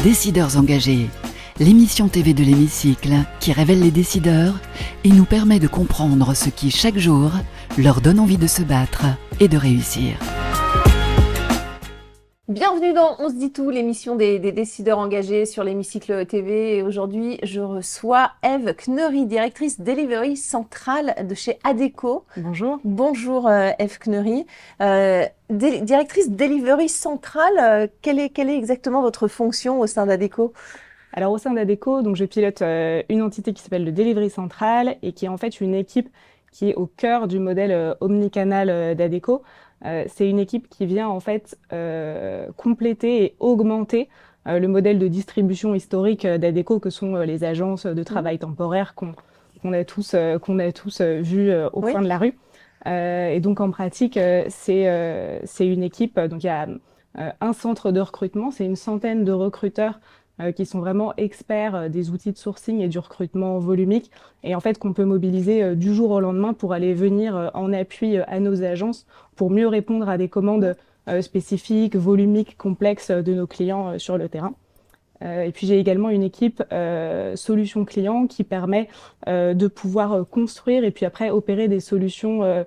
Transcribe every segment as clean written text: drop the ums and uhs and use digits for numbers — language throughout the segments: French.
Décideurs engagés, l'émission TV de l'Hémicycle qui révèle les décideurs et nous permet de comprendre ce qui, chaque jour, leur donne envie de se battre et de réussir. Bienvenue dans On se dit tout, l'émission des décideurs engagés sur l'Hémicycle TV. Et aujourd'hui, je reçois Eve Kneury, directrice Delivery Centrale de chez Adecco. Bonjour. Bonjour Eve Kneury. Directrice Delivery Centrale, quelle est exactement votre fonction au sein d'Adecco ? Alors au sein d'Adecco, donc je pilote une entité qui s'appelle le Delivery Central et qui est en fait une équipe qui est au cœur du modèle omnicanal d'Adecco. C'est une équipe qui vient en fait compléter et augmenter le modèle de distribution historique d'Adecco que sont les agences de travail temporaire qu'on a tous vues au coin de la rue. Et donc en pratique, c'est une équipe, donc il y a un centre de recrutement, c'est une centaine de recruteurs qui sont vraiment experts des outils de sourcing et du recrutement volumique, et en fait qu'on peut mobiliser du jour au lendemain pour aller venir en appui à nos agences pour mieux répondre à des commandes spécifiques, volumiques, complexes de nos clients sur le terrain. Et puis j'ai également une équipe solutions clients qui permet de pouvoir construire et puis après opérer des solutions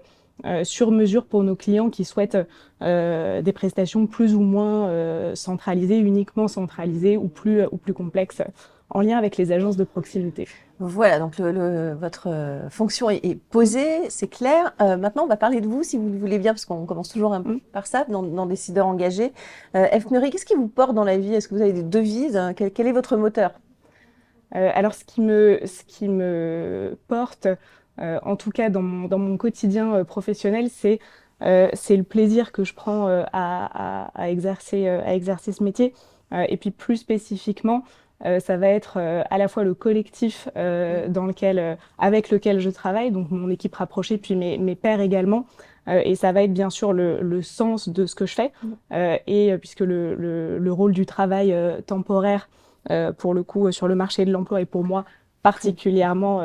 sur mesure pour nos clients qui souhaitent des prestations plus ou moins centralisées, uniquement centralisées ou plus complexes, en lien avec les agences de proximité. Voilà, donc votre fonction est posée, c'est clair. Maintenant, on va parler de vous, si vous le voulez bien, parce qu'on commence toujours un peu par ça, dans Décideurs engagés. Eve Kneury, qu'est-ce qui vous porte dans la vie ? Est-ce que vous avez des devises ? Quel est votre moteur ? Alors, ce qui me porte, en tout cas dans mon quotidien professionnel, c'est le plaisir que je prends à exercer ce métier. Et puis plus spécifiquement, ça va être à la fois le collectif avec lequel je travaille, donc mon équipe rapprochée, puis mes pairs également. Et ça va être bien sûr le sens de ce que je fais. Puisque le rôle du travail temporaire, pour le coup, sur le marché de l'emploi est pour moi particulièrement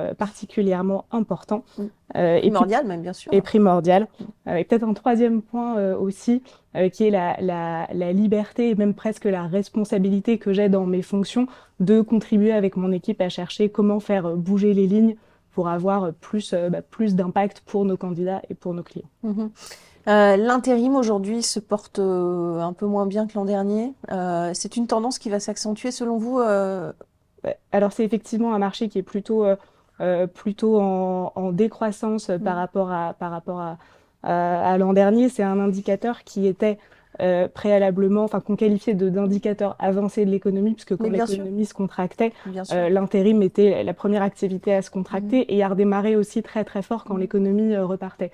important. Primordial même, bien sûr. Et primordial. Et peut-être un troisième point aussi, qui est la liberté et même presque la responsabilité que j'ai dans mes fonctions de contribuer avec mon équipe à chercher comment faire bouger les lignes pour avoir plus d'impact pour nos candidats et pour nos clients. L'intérim aujourd'hui se porte un peu moins bien que l'an dernier. C'est une tendance qui va s'accentuer selon vous Alors c'est effectivement un marché qui est plutôt en décroissance par rapport à l'an dernier. C'est un indicateur qui était préalablement, qu'on qualifiait d'indicateur avancé de l'économie, puisque quand l'économie se contractait, l'intérim était la première activité à se contracter et a redémarré aussi très très fort quand l'économie repartait.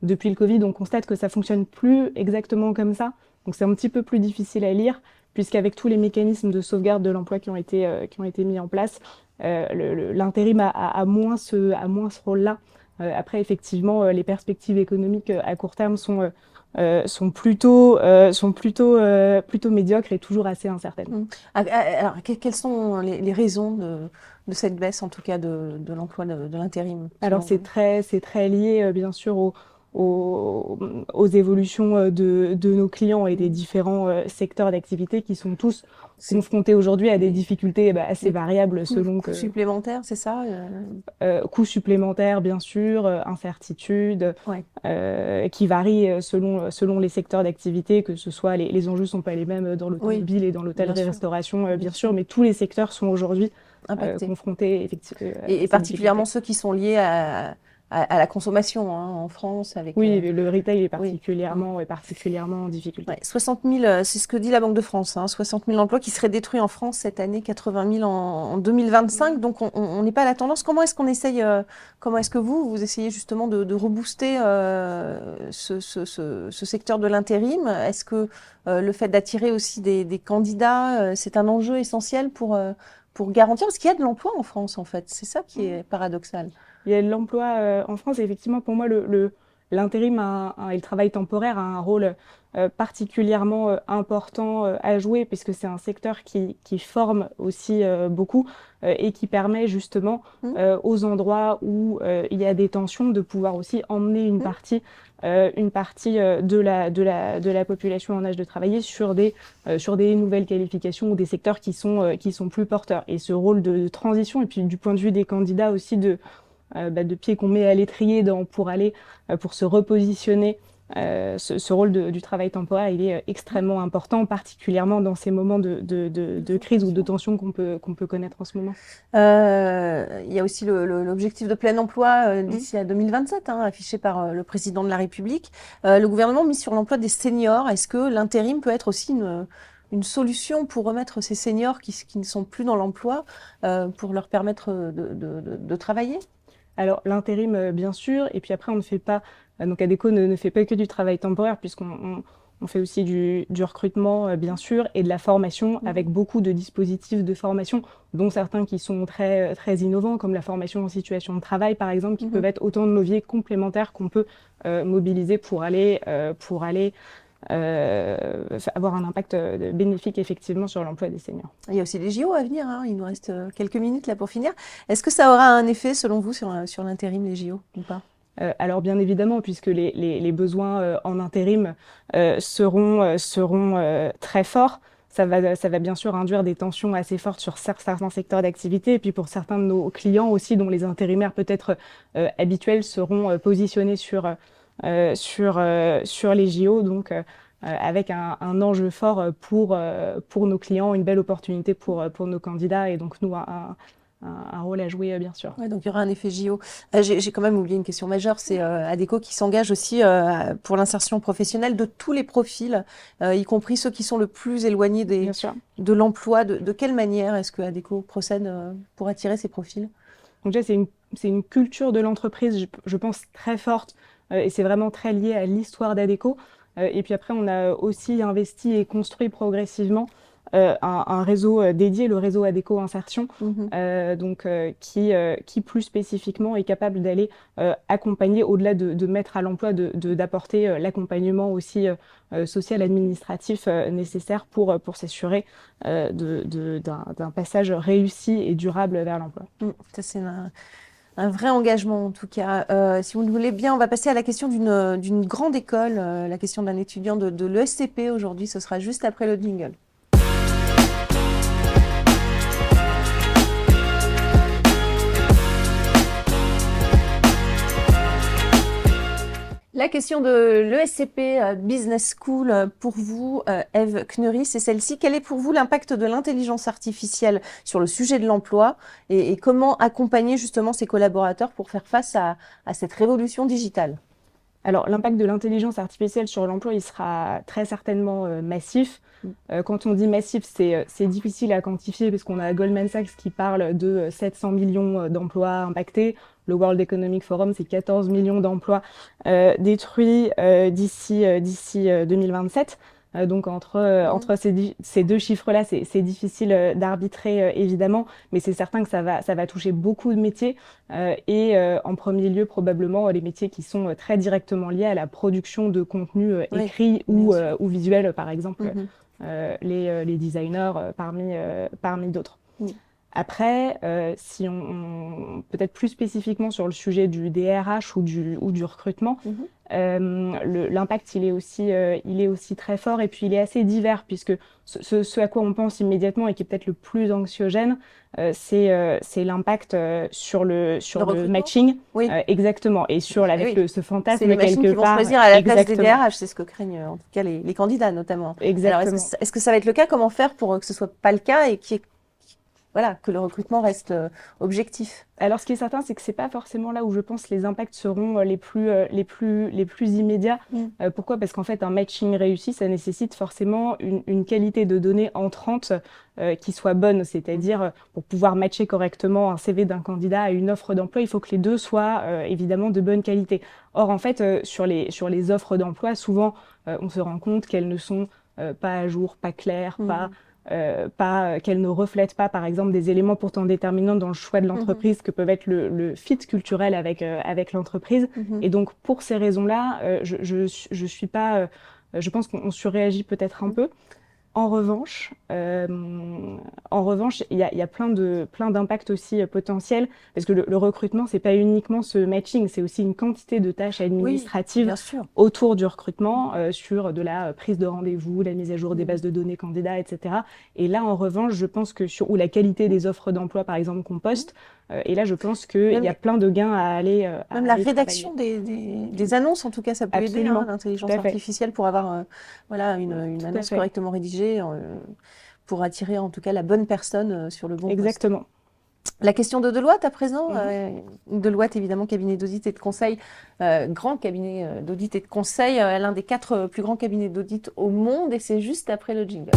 Depuis le Covid, on constate que ça fonctionne plus exactement comme ça, donc c'est un petit peu plus difficile à lire, puisqu'avec tous les mécanismes de sauvegarde de l'emploi qui ont été mis en place, l'intérim a moins ce rôle-là. Après, effectivement, les perspectives économiques à court terme sont plutôt médiocres et toujours assez incertaines. Alors, quelles sont les raisons de cette baisse, en tout cas, de l'emploi de l'intérim ? Alors, c'est très lié, bien sûr, aux évolutions de nos clients et des différents secteurs d'activité qui sont tous confrontés aujourd'hui à des difficultés assez variables selon coûts supplémentaires, c'est ça coûts supplémentaires, bien sûr, incertitudes, qui varient selon les secteurs d'activité, que ce soit les enjeux ne sont pas les mêmes dans l'automobile et dans l'hôtellerie-restauration, bien sûr, mais tous les secteurs sont aujourd'hui confrontés effectivement. Et particulièrement ceux qui sont liés à la consommation en France. Le retail est particulièrement en difficulté. 60 000, c'est ce que dit la Banque de France, 60 000 emplois qui seraient détruits en France cette année, 80 000 en 2025. Donc on n'est pas à la tendance. Comment est-ce que vous essayez justement de rebooster ce secteur de l'intérim ? Est-ce que le fait d'attirer aussi des candidats, c'est un enjeu essentiel pour garantir, parce qu'il y a de l'emploi en France en fait, c'est ça qui est paradoxal. Il y a de l'emploi en France et effectivement pour moi l'intérim et le travail temporaire a un rôle particulièrement important à jouer, puisque c'est un secteur qui forme aussi beaucoup et qui permet justement aux endroits où il y a des tensions de pouvoir aussi emmener une partie de la population en âge de travailler sur des nouvelles qualifications ou des secteurs qui sont plus porteurs. Et ce rôle de transition, et puis du point de vue des candidats aussi de pied qu'on met à l'étrier pour se repositionner, ce rôle du travail temporaire, il est extrêmement important, particulièrement dans ces moments de crise ou de tension qu'on peut connaître en ce moment. Il y a aussi l'objectif de plein emploi d'ici à 2027, affiché par le président de la République. Le gouvernement mise sur l'emploi des seniors. Est-ce que l'intérim peut être aussi une solution pour remettre ces seniors qui ne sont plus dans l'emploi, pour leur permettre de travailler? Alors l'intérim, bien sûr, et puis après on ne fait pas, donc Adecco ne fait pas que du travail temporaire, puisqu'on fait aussi du recrutement, bien sûr, et de la formation, avec beaucoup de dispositifs de formation, dont certains qui sont très, très innovants, comme la formation en situation de travail, par exemple, qui peuvent être autant de leviers complémentaires qu'on peut mobiliser pour aller avoir un impact bénéfique effectivement sur l'emploi des seniors. Il y a aussi les JO à venir, il nous reste quelques minutes là pour finir. Est-ce que ça aura un effet selon vous sur l'intérim, les JO, ou pas? Alors bien évidemment, puisque les besoins en intérim seront très forts. Ça va bien sûr induire des tensions assez fortes sur certains secteurs d'activité, et puis pour certains de nos clients aussi, dont les intérimaires peut-être habituels seront positionnés sur les JO, donc avec un enjeu fort pour nos clients, une belle opportunité pour nos candidats, et donc nous un rôle à jouer, bien sûr. Ouais, donc il y aura un effet JO. J'ai quand même oublié une question majeure, c'est Adecco qui s'engage aussi pour l'insertion professionnelle de tous les profils, y compris ceux qui sont le plus éloignés de l'emploi. De quelle manière est-ce que Adecco procède pour attirer ces profils? Donc déjà, c'est une culture de l'entreprise, je pense, très forte, et c'est vraiment très lié à l'histoire d'Adecco. Et puis après, on a aussi investi et construit progressivement un réseau dédié, le réseau Adecco Insertion, qui plus spécifiquement est capable d'aller accompagner, au-delà de mettre à l'emploi, d'apporter l'accompagnement aussi social, administratif nécessaire pour s'assurer d'un passage réussi et durable vers l'emploi. Ça, c'est un vrai engagement en tout cas. Si vous le voulez bien, on va passer à la question d'une grande école, la question d'un étudiant de l'ESCP aujourd'hui. Ce sera juste après le jingle. La question de l'ESCP Business School pour vous, Ève Knury, c'est celle-ci. Quel est pour vous l'impact de l'intelligence artificielle sur le sujet de l'emploi et comment accompagner justement ses collaborateurs pour faire face à cette révolution digitale? Alors, l'impact de l'intelligence artificielle sur l'emploi, il sera très certainement massif. Quand on dit massif, c'est difficile à quantifier, parce qu'on a Goldman Sachs qui parle de 700 millions d'emplois impactés. Le World Economic Forum, c'est 14 millions d'emplois détruits d'ici 2027. Donc entre ces deux chiffres-là, c'est difficile d'arbitrer évidemment, mais c'est certain que ça va toucher beaucoup de métiers et en premier lieu probablement les métiers qui sont très directement liés à la production de contenu écrit ou visuel, par exemple les designers parmi d'autres. Après, si on peut-être plus spécifiquement sur le sujet du DRH ou du recrutement, l'impact il est aussi très fort, et puis il est assez divers, puisque ce à quoi on pense immédiatement et qui est peut-être le plus anxiogène, c'est l'impact sur le matching, exactement, et avec ce fantasme c'est les machines quelque qui vont part choisir à la place des DRH, c'est ce que craignent en tout cas les candidats notamment. Exactement. Alors est-ce que ça va être le cas? Comment faire pour que ce soit pas le cas et que le recrutement reste objectif? Alors, ce qui est certain, c'est que c'est pas forcément là où je pense les impacts seront les plus immédiats. Pourquoi? Parce qu'en fait, un matching réussi, ça nécessite forcément une qualité de données entrante qui soit bonne. C'est-à-dire, pour pouvoir matcher correctement un CV d'un candidat à une offre d'emploi, il faut que les deux soient évidemment de bonne qualité. Or, en fait, sur les offres d'emploi, souvent, on se rend compte qu'elles ne sont pas à jour, pas claires, qu'elle ne reflète pas, par exemple, des éléments pourtant déterminants dans le choix de l'entreprise que peuvent être le fit culturel avec l'entreprise. Et donc, pour ces raisons-là, je suis pas, je pense qu'on surréagit peut-être un peu. En revanche, il y a plein d'impacts aussi potentiels, parce que le recrutement, c'est pas uniquement ce matching, c'est aussi une quantité de tâches administratives bien sûr. autour du recrutement, sur de la prise de rendez-vous, la mise à jour des bases de données candidats, etc. Et là, en revanche, je pense que ou la qualité des offres d'emploi, par exemple, qu'on poste, et là, je pense qu'il y a plein de gains à aller même la rédaction des annonces, en tout cas, ça peut aider, Absolument. l'intelligence Tout à fait. artificielle pour avoir voilà, une Tout à annonce fait. correctement rédigée, pour attirer en tout cas la bonne personne sur le bon poste. Exactement. La question de Deloitte à présent. Deloitte, évidemment, cabinet d'audit et de conseil, grand cabinet d'audit et de conseil, l'un des 4 plus grands cabinets d'audit au monde, et c'est juste après le jingle.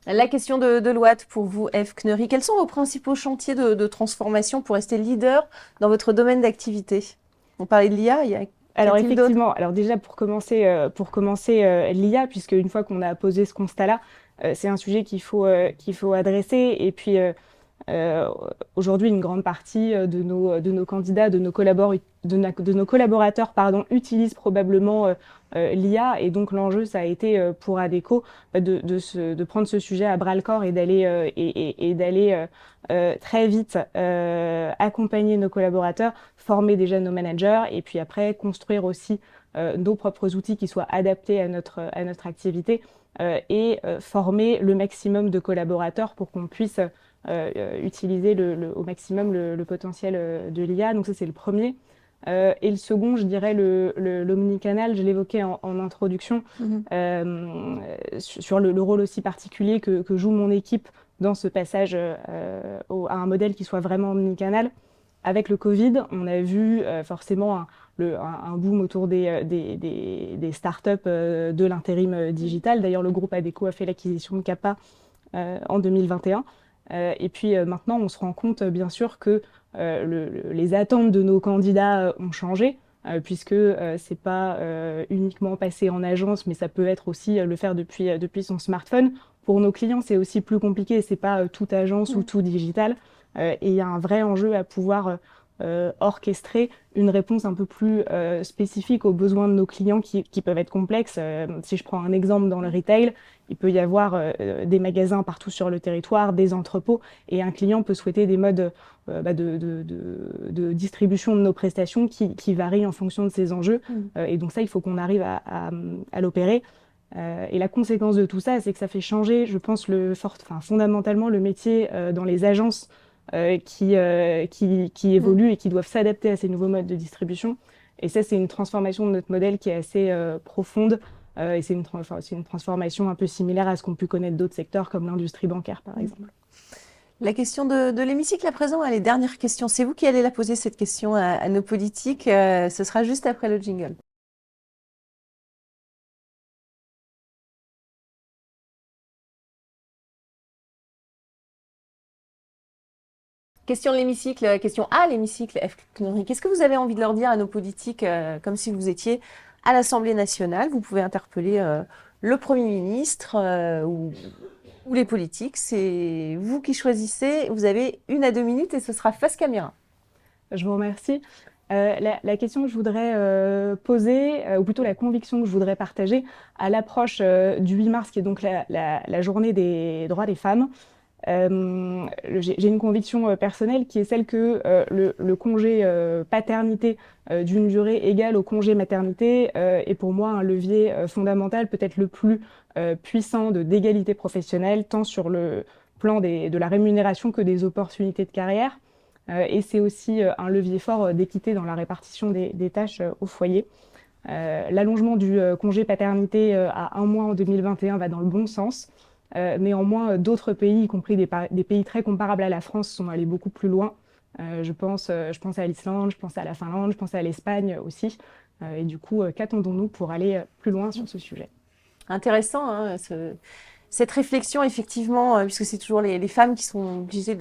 La question de Deloitte pour vous, Eve Knery. Quels sont vos principaux chantiers de transformation pour rester leader dans votre domaine d'activité? On parlait de l'IA, alors effectivement, alors déjà pour commencer l'IA, puisque une fois qu'on a posé ce constat-là, c'est un sujet qu'il faut adresser. Et puis aujourd'hui, une grande partie de nos candidats, de nos collaborateurs, utilisent probablement l'IA. Et donc l'enjeu, ça a été pour Adecco de prendre ce sujet à bras-le-corps et d'aller très vite accompagner nos collaborateurs, former déjà nos managers, et puis après construire aussi nos propres outils qui soient adaptés à notre activité, et former le maximum de collaborateurs pour qu'on puisse utiliser au maximum le potentiel de l'IA. Donc ça, c'est le premier. Et le second, je dirais l'omnicanal, je l'évoquais en introduction, sur le rôle aussi particulier que joue mon équipe dans ce passage à un modèle qui soit vraiment omnicanal. Avec le Covid, on a vu forcément un boom autour des startups de l'intérim digital. D'ailleurs, le groupe Adecco a fait l'acquisition de Kappa en 2021. Et puis maintenant, on se rend compte bien sûr que les attentes de nos candidats ont changé, puisque c'est pas uniquement passer en agence, mais ça peut être aussi le faire depuis son smartphone. Pour nos clients, c'est aussi plus compliqué, c'est pas toute agence ou tout digital. Et il y a un vrai enjeu à pouvoir orchestrer une réponse un peu plus spécifique aux besoins de nos clients qui peuvent être complexes. Si je prends un exemple dans le retail, il peut y avoir des magasins partout sur le territoire, des entrepôts, et un client peut souhaiter des modes de distribution de nos prestations qui varient en fonction de ses enjeux. Et donc ça, il faut qu'on arrive à l'opérer. Et la conséquence de tout ça, c'est que ça fait changer, je pense, fondamentalement le métier dans les agences qui évoluent et qui doivent s'adapter à ces nouveaux modes de distribution. Et ça, c'est une transformation de notre modèle qui est assez profonde. Et c'est une transformation un peu similaire à ce qu'ont pu connaître d'autres secteurs comme l'industrie bancaire, par exemple. La question de l'hémicycle à présent, les dernières questions. C'est vous qui allez la poser, cette question à nos politiques. Ce sera juste après le jingle. Question de l'hémicycle, question à l'hémicycle, Eve Knery. Qu'est-ce que vous avez envie de leur dire à nos politiques, comme si vous étiez à l'Assemblée nationale? Vous pouvez interpeller le Premier ministre ou les politiques. C'est vous qui choisissez. Vous avez 1 à 2 minutes et ce sera face caméra. Je vous remercie. La question que je voudrais poser, ou plutôt la conviction que je voudrais partager à l'approche du 8 mars, qui est donc la journée des droits des femmes, j'ai une conviction personnelle qui est celle que le congé paternité d'une durée égale au congé maternité est pour moi un levier fondamental, peut-être le plus puissant d'égalité professionnelle, tant sur le plan de la rémunération que des opportunités de carrière. Et c'est aussi un levier fort d'équité dans la répartition des tâches au foyer. L'allongement du congé paternité à 1 mois en 2021 va dans le bon sens. Néanmoins, d'autres pays, y compris des pays très comparables à la France, sont allés beaucoup plus loin. Je pense à l'Islande, je pense à la Finlande, je pense à l'Espagne aussi. Et du coup, qu'attendons-nous pour aller plus loin sur ce sujet? Intéressant, hein, cette réflexion, effectivement, puisque c'est toujours les femmes qui sont obligées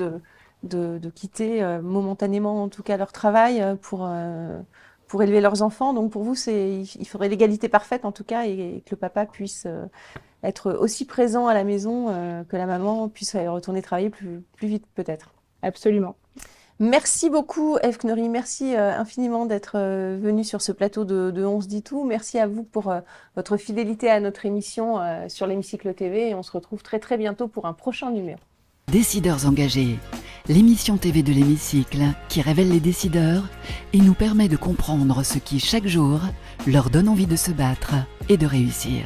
de quitter momentanément, en tout cas, leur travail pour élever leurs enfants. Donc pour vous, il faudrait l'égalité parfaite, en tout cas, et que le papa puisse être aussi présent à la maison que la maman puisse retourner travailler plus vite, peut-être. Absolument. Merci beaucoup, Eve Knery. Merci infiniment d'être venue sur ce plateau de On se dit tout. Merci à vous pour votre fidélité à notre émission sur l'Hémicycle TV. Et on se retrouve très très bientôt pour un prochain numéro. Décideurs engagés, l'émission TV de l'Hémicycle qui révèle les décideurs et nous permet de comprendre ce qui, chaque jour, leur donne envie de se battre et de réussir.